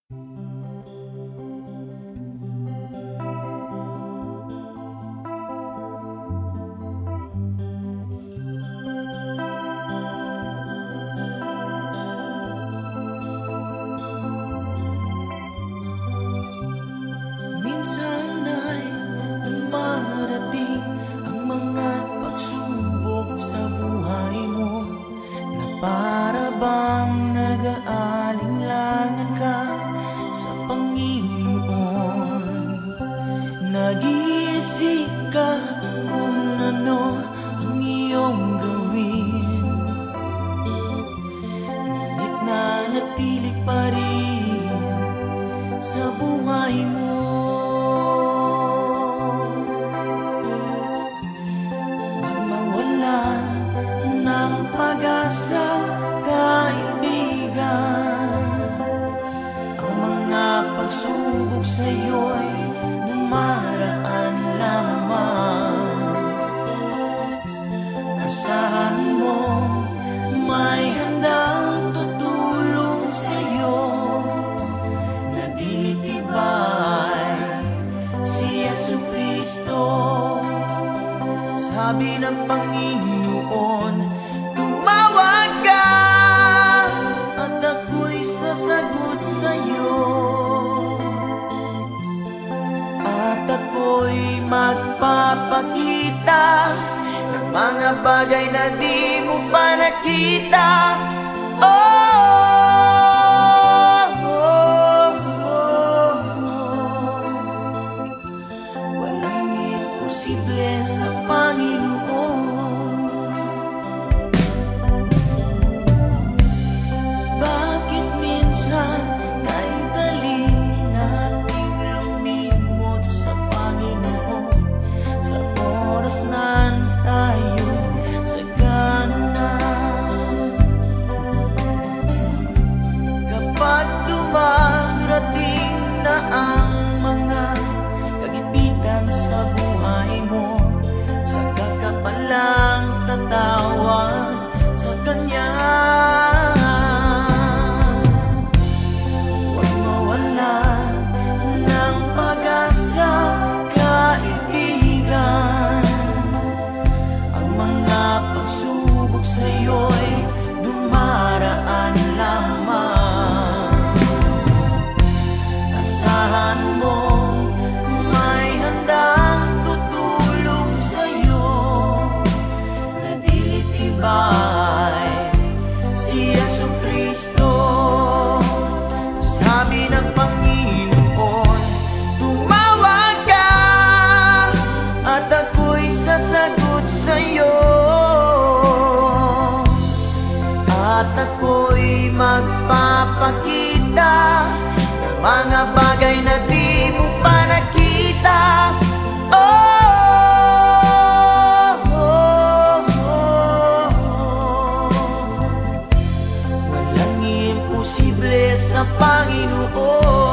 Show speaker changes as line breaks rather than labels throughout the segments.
Minsan ay dumarating ang mga pagsubok sa buhay mo, na para bang nag-aalinlangan ka sa Panginoon. Nag-iisip ka kung ano ang iyong gawin, ngunit nanatili pa rin sa buhay mo. Ng pag-asa, kaibigan, ang mga pagsubok sa'yo'y dumaraan lamang. Asahan mo may handang tutulong sa'yo, na dilitibay si Jesucristo. Sabi ng Panginoon, tumawag ka at ako'y sasagot sa'yo, at ako'y magpapakita ng mga bagay na di mo pa nakita. Walang imposible sa Panginoon. Bakit minsan kahit dali nating lumimot sa Panginoon, sa oras na tayo sagana? Kapag dumarating na ang mga kagipitan sa buhay mo, saka ka palang tatawag sa Kanya. Huwag mawala ng pag-asa, kaibigan, ang mga pagsubok sa'yo'y dumaraan lamang. Asahan mo may handang tutulong sa'yo, na dilitibay si Jesucristo. Sabi ng Panginoon, tumawag ka at ako'y sasagot sa'yo, at ako'y magpapakita ng mga bagay na di mo pa nakita. Walang imposible sa Panginoon.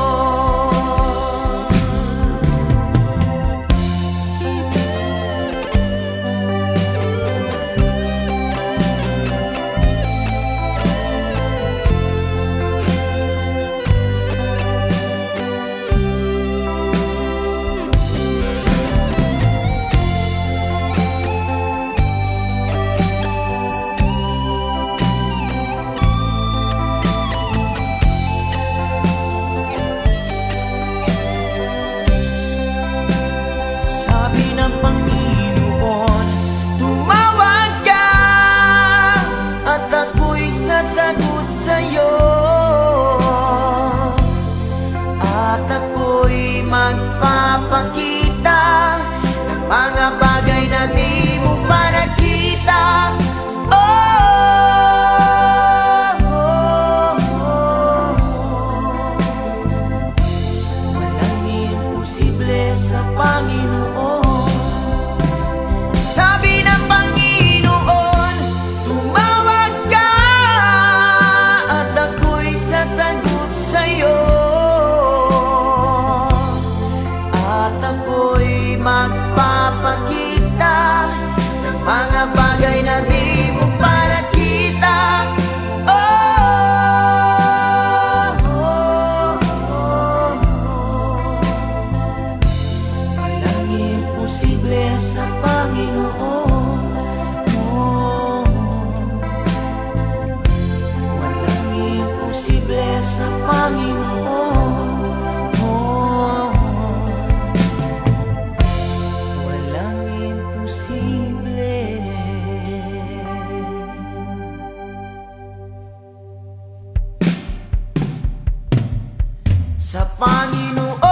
sa Panginoon. Oh, walang imposible. Sa Panginoon